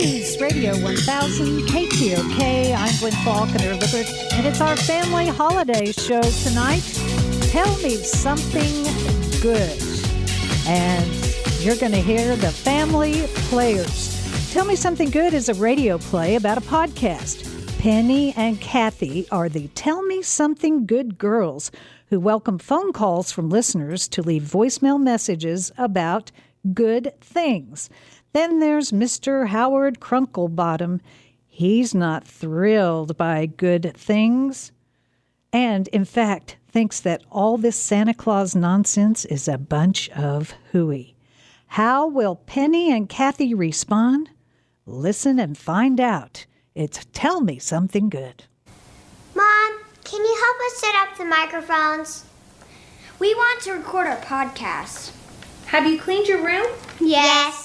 News Radio 1000 KTOK. I'm Gwin, Faulconer, Lippert, and it's our family holiday show tonight. Tell me something good. And you're going to hear the family players. Tell Me Something Good is a radio play about a podcast. Penny and Kathy are the Tell Me Something Good girls who welcome phone calls from listeners to leave voicemail messages about good things. Then there's Mr. Howard Krunklebottom. He's not thrilled by good things, and in fact thinks that all this Santa Claus nonsense is a bunch of hooey. How will Penny and Kathy respond? Listen and find out. It's Tell Me Something Good. Mom, can you help us set up the microphones? We want to record our podcast. Have you cleaned your room? Yes.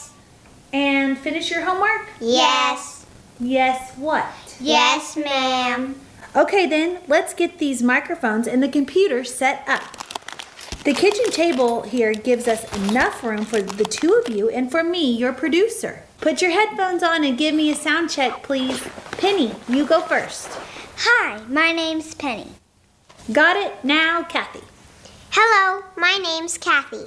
And finished your homework? Yes. Yes, what? Yes, ma'am. Okay then, let's get these microphones and the computer set up. The kitchen table here gives us enough room for the two of you and for me, your producer. Put your headphones on and give me a sound check, please. Penny, you go first. Hi, my name's Penny. Got it? Now, Kathy. Hello, my name's Kathy.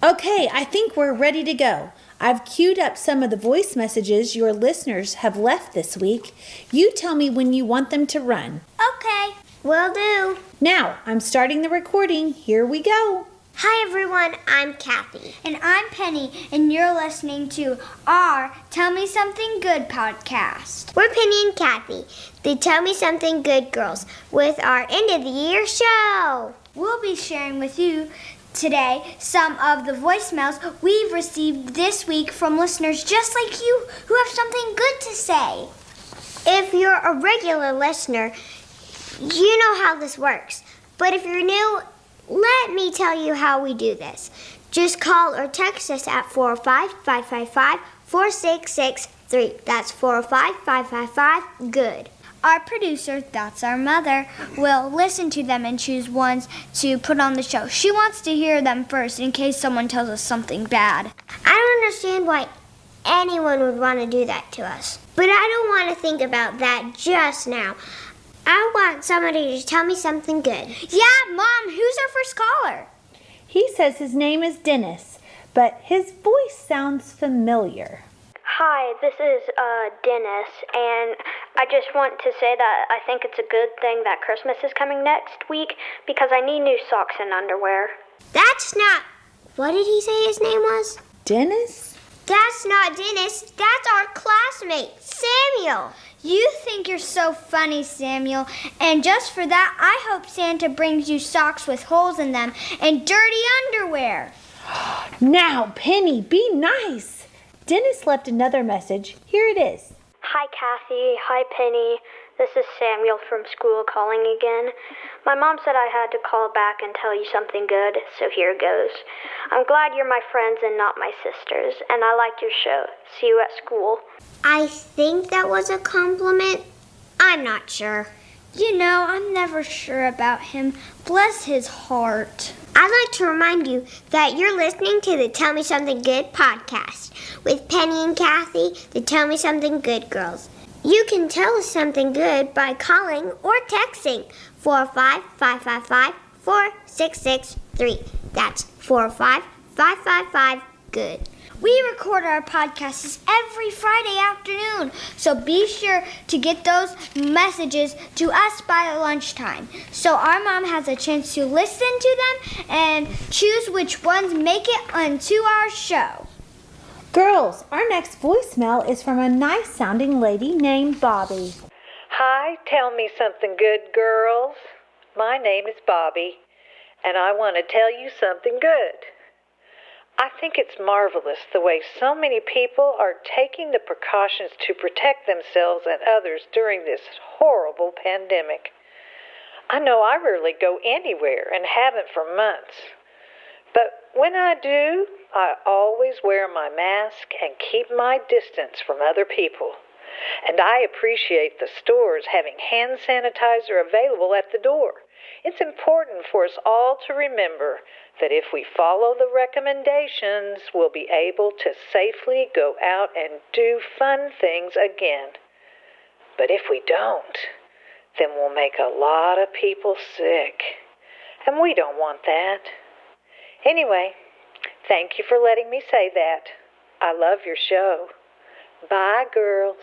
Okay, I think we're ready to go. I've queued up some of the voice messages your listeners have left this week. You tell me when you want them to run. Okay, will do. Now, I'm starting the recording. Here we go. Hi everyone, I'm Kathy. And I'm Penny, and you're listening to our Tell Me Something Good podcast. We're Penny and Kathy, the Tell Me Something Good girls, with our end of the year show. We'll be sharing with you today some of the voicemails we've received this week from listeners just like you who have something good to say. If you're a regular listener, you know how this works. But if you're new, let me tell you how we do this. Just call or text us at 405-555-4663. That's 405-555-GOOD. Our producer, that's our mother, will listen to them and choose ones to put on the show. She wants to hear them first in case someone tells us something bad. I don't understand why anyone would want to do that to us. But I don't want to think about that just now. I want somebody to tell me something good. Yeah, Mom, who's our first caller? He says his name is Dennis, but his voice sounds familiar. Hi, this is Dennis, and I just want to say that I think it's a good thing that Christmas is coming next week because I need new socks and underwear. That's not... What did he say his name was? Dennis? That's not Dennis. That's our classmate, Samuel. You think you're so funny, Samuel, and just for that, I hope Santa brings you socks with holes in them and dirty underwear. Now, Penny, be nice. Dennis left another message. Here it is. Hi, Kathy. Hi, Penny. This is Samuel from school calling again. My mom said I had to call back and tell you something good, so here goes. I'm glad you're my friends and not my sisters, and I liked your show. See you at school. I think that was a compliment. I'm not sure. You know, I'm never sure about him. Bless his heart. I'd like to remind you that you're listening to the Tell Me Something Good podcast with Penny and Kathy, the Tell Me Something Good girls. You can tell us something good by calling or texting 405-555-4663. That's 405-555-GOOD. We record our podcasts every Friday afternoon, so be sure to get those messages to us by lunchtime, so our mom has a chance to listen to them and choose which ones make it onto our show. Girls, our next voicemail is from a nice-sounding lady named Bobbie. Hi, Tell Me Something Good, girls. My name is Bobbie, and I want to tell you something good. I think it's marvelous the way so many people are taking the precautions to protect themselves and others during this horrible pandemic. I know I rarely go anywhere and haven't for months. But when I do, I always wear my mask and keep my distance from other people. And I appreciate the stores having hand sanitizer available at the door. It's important for us all to remember that if we follow the recommendations, we'll be able to safely go out and do fun things again. But if we don't, then we'll make a lot of people sick. And we don't want that. Anyway, thank you for letting me say that. I love your show. Bye, girls.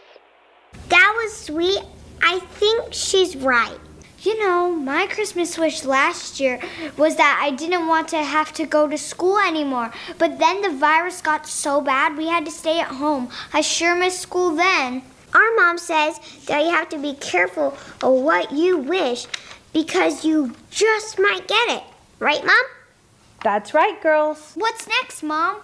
That was sweet. I think she's right. You know, my Christmas wish last year was that I didn't want to have to go to school anymore. But then the virus got so bad we had to stay at home. I sure missed school then. Our mom says that you have to be careful of what you wish because you just might get it. Right, Mom? That's right, girls. What's next, Mom?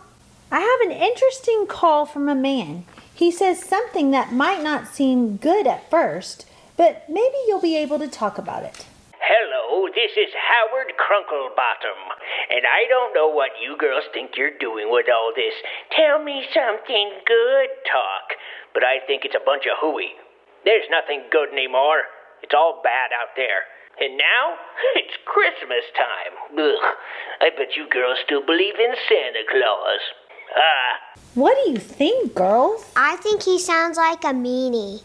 I have an interesting call from a man. He says something that might not seem good at first, but maybe you'll be able to talk about it. Hello, this is Howard Krunklebottom, and I don't know what you girls think you're doing with all this tell me something good talk, but I think it's a bunch of hooey. There's nothing good anymore. It's all bad out there. And now, it's Christmas time. Ugh, I bet you girls still believe in Santa Claus. What do you think, girls? I think he sounds like a meanie.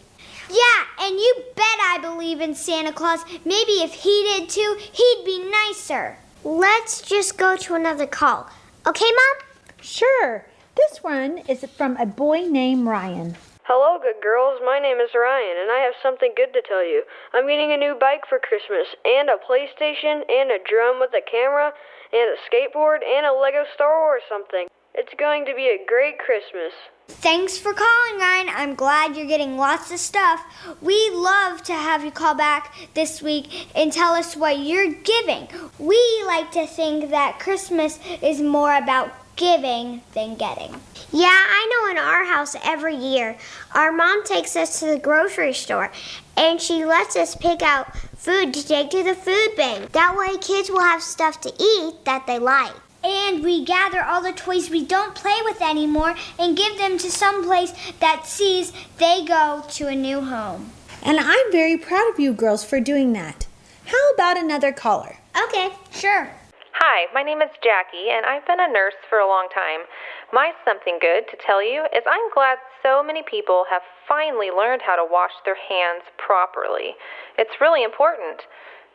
Yeah, and you bet I believe in Santa Claus. Maybe if he did too, he'd be nicer. Let's just go to another call. Okay, Mom? Sure. This one is from a boy named Ryan. Hello, good girls. My name is Ryan, and I have something good to tell you. I'm getting a new bike for Christmas, and a PlayStation, and a drum with a camera, and a skateboard, and a Lego Star Wars something. It's going to be a great Christmas. Thanks for calling, Ryan. I'm glad you're getting lots of stuff. We love to have you call back this week and tell us what you're giving. We like to think that Christmas is more about giving than getting. Yeah, I know in our house every year, our mom takes us to the grocery store and she lets us pick out food to take to the food bank. That way kids will have stuff to eat that they like. And we gather all the toys we don't play with anymore and give them to some place that sees they go to a new home. And I'm very proud of you girls for doing that. How about another caller? Okay. Sure. Hi, my name is Jackie, and I've been a nurse for a long time. My something good to tell you is I'm glad so many people have finally learned how to wash their hands properly. It's really important.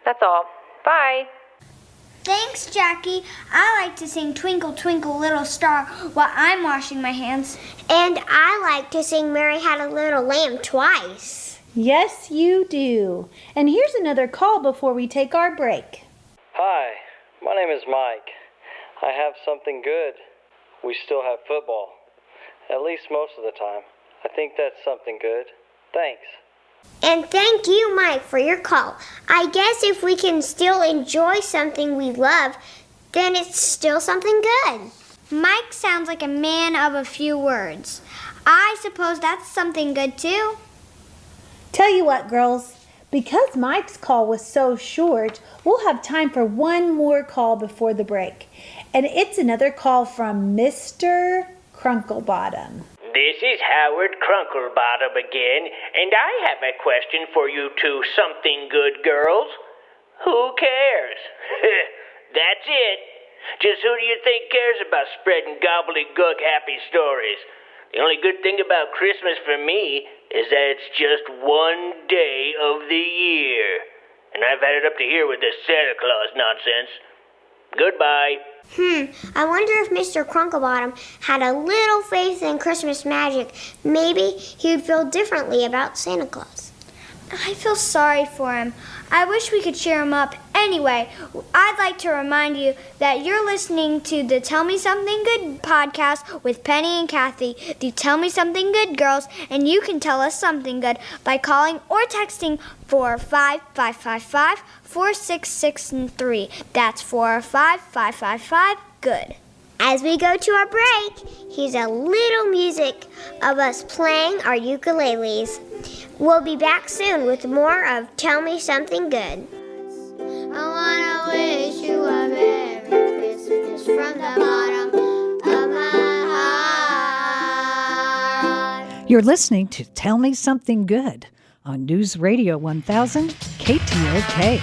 That's all. Bye. Thanks, Jackie. I like to sing Twinkle, Twinkle, Little Star while I'm washing my hands. And I like to sing Mary Had a Little Lamb twice. Yes, you do. And here's another call before we take our break. Hi, my name is Mike. I have something good. We still have football, at least most of the time. I think that's something good. Thanks. And thank you, Mike, for your call. I guess if we can still enjoy something we love, then it's still something good. Mike sounds like a man of a few words. I suppose that's something good, too. Tell you what, girls, because Mike's call was so short, we'll have time for one more call before the break. And it's another call from Mr. Krunklebottom. This is Howard Krunklebottom again, and I have a question for you two something good girls. Who cares? That's it. Just who do you think cares about spreading gobbledygook happy stories? The only good thing about Christmas for me is that it's just one day of the year. And I've had it up to here with this Santa Claus nonsense. Goodbye. I wonder if Mr. Krunklebottom had a little faith in Christmas magic. Maybe he'd feel differently about Santa Claus. I feel sorry for him. I wish we could cheer him up. Anyway, I'd like to remind you that you're listening to the Tell Me Something Good podcast with Penny and Kathy, the Tell Me Something Good girls, and you can tell us something good by calling or texting 405-555-4663. That's 405-555-GOOD. As we go to our break, here's a little music of us playing our ukuleles. We'll be back soon with more of Tell Me Something Good. I wanna wish you a Merry Christmas from the bottom of my heart. You're listening to Tell Me Something Good on News Radio 1000 KTOK.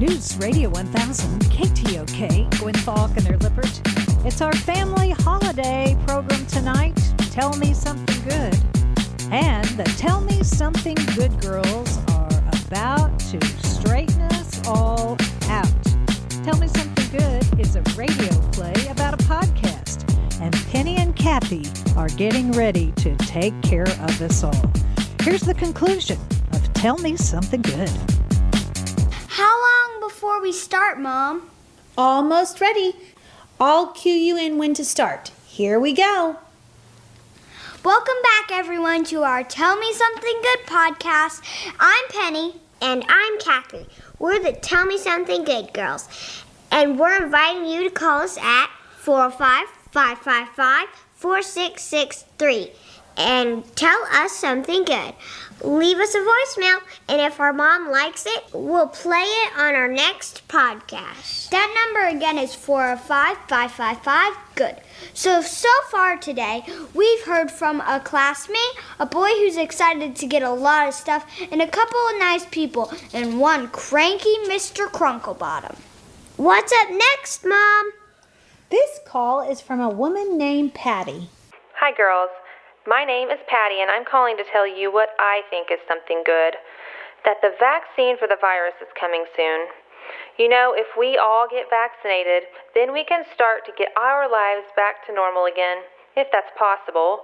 News Radio 1000, KTOK, Gwin, Faulconer, Lippert. It's our family holiday program tonight, Tell Me Something Good. And the Tell Me Something Good girls are about to straighten us all out. Tell Me Something Good is a radio play about a podcast, and Penny and Kathy are getting ready to take care of us all. Here's the conclusion of Tell Me Something Good. How long before we start, Mom? Almost ready. I'll cue you in when to start. Here we go. Welcome back, everyone, to our Tell Me Something Good podcast. I'm Penny. And I'm Kathy. We're the Tell Me Something Good girls. And we're inviting you to call us at 405-555-4663 and tell us something good. Leave us a voicemail, and if our mom likes it, we'll play it on our next podcast. That number again is 405-555-GOOD. So far today, we've heard from a classmate, a boy who's excited to get a lot of stuff, and a couple of nice people, and one cranky Mr. Krunklebottom. What's up next, Mom? This call is from a woman named Patty. Hi, girls. My name is Patty, and I'm calling to tell you what I think is something good. That the vaccine for the virus is coming soon. You know, if we all get vaccinated, then we can start to get our lives back to normal again, if that's possible.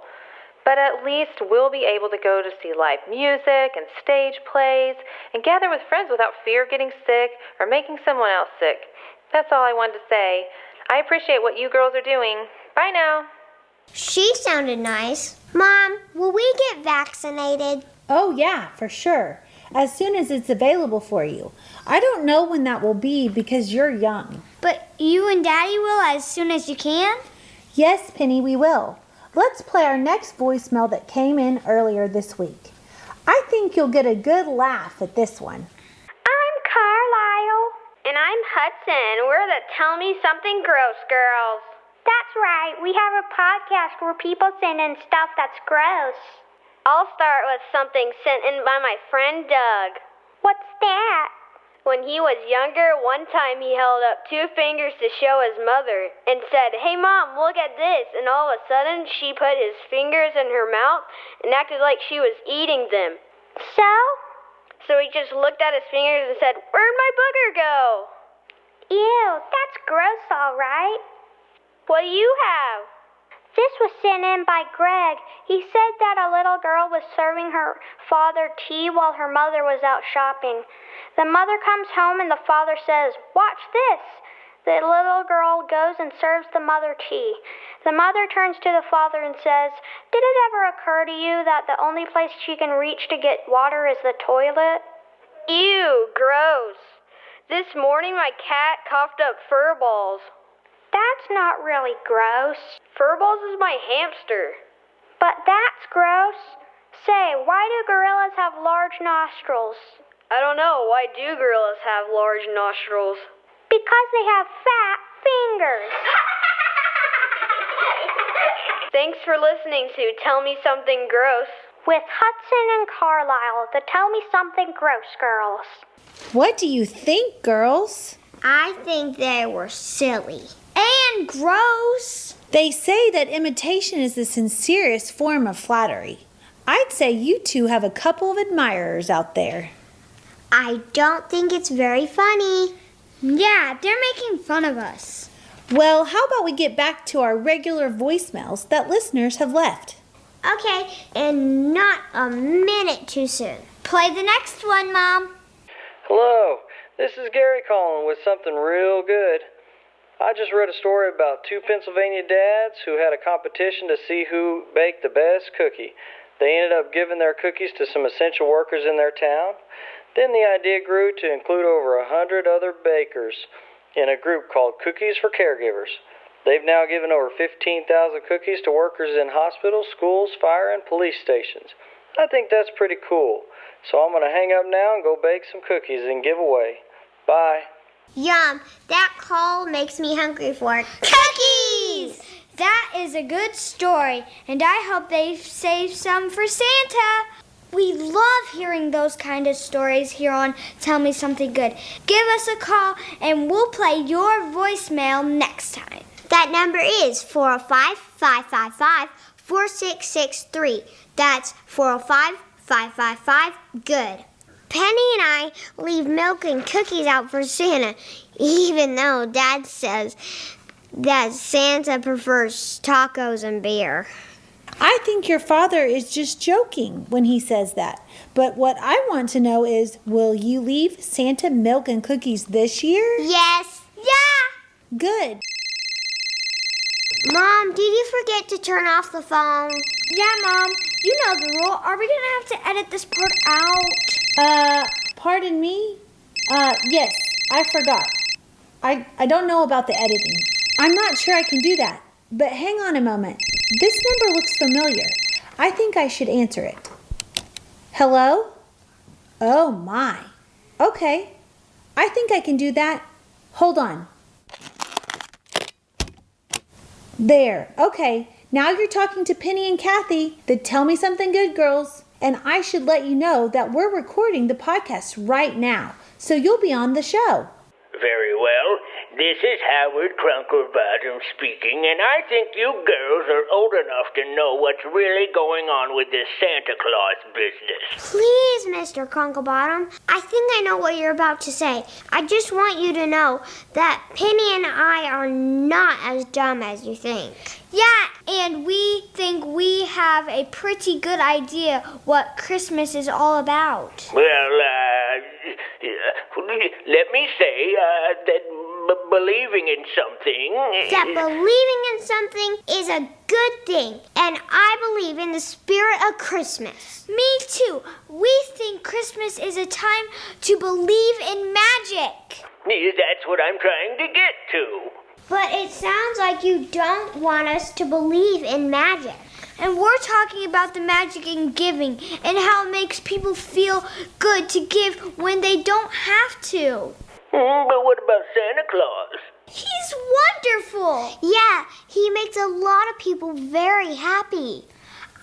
But at least we'll be able to go to see live music and stage plays and gather with friends without fear of getting sick or making someone else sick. That's all I wanted to say. I appreciate what you girls are doing. Bye now. She sounded nice. Mom, will we get vaccinated? Oh, yeah, for sure. As soon as it's available for you. I don't know when that will be because you're young. But you and Daddy will as soon as you can? Yes, Penny, we will. Let's play our next voicemail that came in earlier this week. I think you'll get a good laugh at this one. I'm Carlisle. And I'm Hudson. We're the Tell Me Something Gross girls. That's right. We have a podcast where people send in stuff that's gross. I'll start with something sent in by my friend Doug. What's that? When he was younger, one time he held up 2 fingers to show his mother and said, "Hey Mom, look at this." And all of a sudden, she put his fingers in her mouth and acted like she was eating them. So he just looked at his fingers and said, "Where'd my booger go?" Ew, that's gross, all right. What do you have? This was sent in by Greg. He said that a little girl was serving her father tea while her mother was out shopping. The mother comes home and the father says, "Watch this." The little girl goes and serves the mother tea. The mother turns to the father and says, "Did it ever occur to you that the only place she can reach to get water is the toilet?" Ew, gross. This morning my cat coughed up fur balls. That's not really gross. Furballs is my hamster. But that's gross. Say, why do gorillas have large nostrils? I don't know. Why do gorillas have large nostrils? Because they have fat fingers. Thanks for listening to Tell Me Something Gross. With Hudson and Carlisle, the Tell Me Something Gross girls. What do you think, girls? I think they were silly. And gross. They say that imitation is the sincerest form of flattery. I'd say you two have a couple of admirers out there. I don't think it's very funny. Yeah, they're making fun of us. Well, how about we get back to our regular voicemails that listeners have left? Okay, and not a minute too soon. Play the next one, Mom. Hello, this is Gary calling with something real good. I just read a story about 2 Pennsylvania dads who had a competition to see who baked the best cookie. They ended up giving their cookies to some essential workers in their town. Then the idea grew to include over 100 other bakers in a group called Cookies for Caregivers. They've now given over 15,000 cookies to workers in hospitals, schools, fire, and police stations. I think that's pretty cool. So I'm going to hang up now and go bake some cookies and give away. Bye. Yum, that call makes me hungry for Cookies! That is a good story, and I hope they save some for Santa. We love hearing those kind of stories here on Tell Me Something Good. Give us a call and we'll play your voicemail next time. That number is 405-555-4663. That's 405-555-GOOD. Penny and I leave milk and cookies out for Santa, even though Dad says that Santa prefers tacos and beer. I think your father is just joking when he says that. But what I want to know is, will you leave Santa milk and cookies this year? Yes. Yeah! Good. Mom, did you forget to turn off the phone? Yeah, Mom. You know the rule. Are we going to have to edit this part out? Pardon me? Yes, I forgot. I don't know about the editing. I'm not sure I can do that. But hang on a moment. This number looks familiar. I think I should answer it. Hello? Oh my. Okay. I think I can do that. Hold on. There. Okay. Now you're talking to Penny and Kathy, the Tell Me Something Good girls. And I should let you know that we're recording the podcast right now. So you'll be on the show. Very well. This is Howard Krunklebottom speaking, and I think you girls are old enough to know what's really going on with this Santa Claus business. Please, Mr. Krunklebottom. I think I know what you're about to say. I just want you to know that Penny and I are not as dumb as you think. Yeah, and we think we have a pretty good idea what Christmas is all about. Well, let me say that believing in something... That believing in something is a good thing, and I believe in the spirit of Christmas. Me too. We think Christmas is a time to believe in magic. That's what I'm trying to get to. But it sounds like you don't want us to believe in magic. And we're talking about the magic in giving and how it makes people feel good to give when they don't have to. But what about Santa Claus? He's wonderful. Yeah, he makes a lot of people very happy.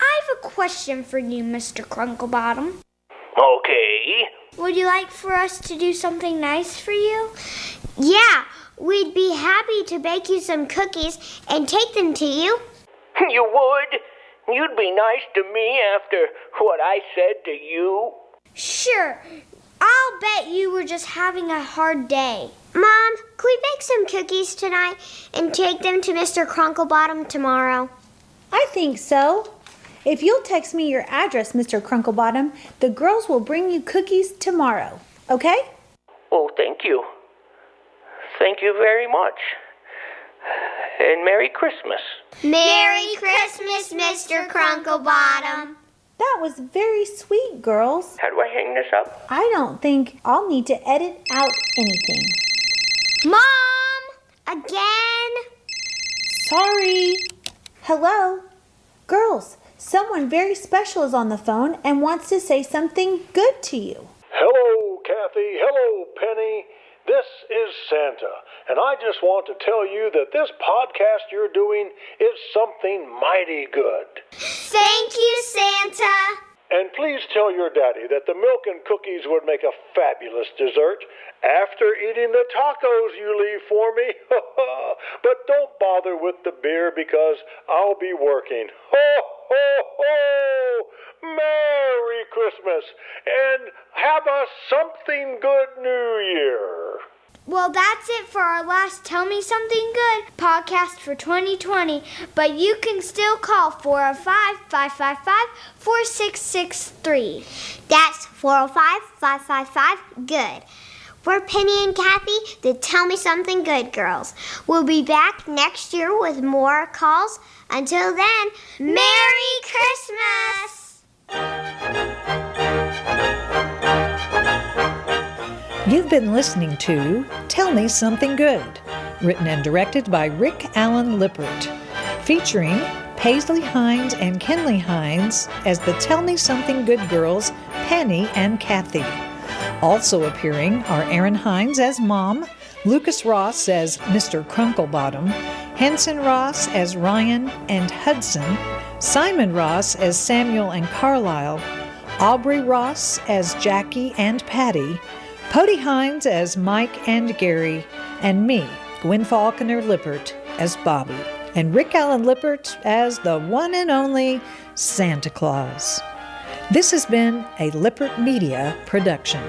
I have a question for you, Mr. Krunklebottom. Okay. Would you like for us to do something nice for you? Yeah, we'd be happy to bake you some cookies and take them to you. You would? You'd be nice to me after what I said to you? Sure. I'll bet you were just having a hard day. Mom, could we bake some cookies tonight and take them to Mr. Krunklebottom tomorrow? I think so. If you'll text me your address, Mr. Krunklebottom, the girls will bring you cookies tomorrow. Okay? Oh, thank you. Thank you very much. And Merry Christmas. Merry Christmas, Mr. Krunklebottom. That was very sweet, girls. How do I hang this up? I don't think I'll need to edit out anything. Mom! Again? Sorry. Hello? Girls, someone very special is on the phone and wants to say something good to you. Hello, Kathy. Hello, Penny. This is Santa, and I just want to tell you that this podcast you're doing is something mighty good. Thank you, Santa. And please tell your daddy that the milk and cookies would make a fabulous dessert after eating the tacos you leave for me. But don't bother with the beer because I'll be working. Ho, ho, ho! Merry Christmas and have a something good New Year. Well, that's it for our last Tell Me Something Good podcast for 2020. But you can still call 405-555-4663. That's 405-555-GOOD. We're Penny and Kathy, the Tell Me Something Good girls. We'll be back next year with more calls. Until then, Merry Christmas! You've been listening to Tell Me Something Good, written and directed by Rick Allen Lippert, featuring Paisley Hines and Kinley Hines as the Tell Me Something Good girls, Penny and Kathy. Also appearing are Erin Hines as Mom, Lucas Ross as Mr. Krunklebottom, Henson Ross as Ryan and Hudson, Simon Ross as Samuel and Carlisle, Aubrie Ross as Jackie and Patty, Pody Hines as Mike and Gary, and me, Gwin Faulconer Lippert, as Bobbie, and Rick Allen Lippert as the one and only Santa Claus. This has been a Lippert Media production.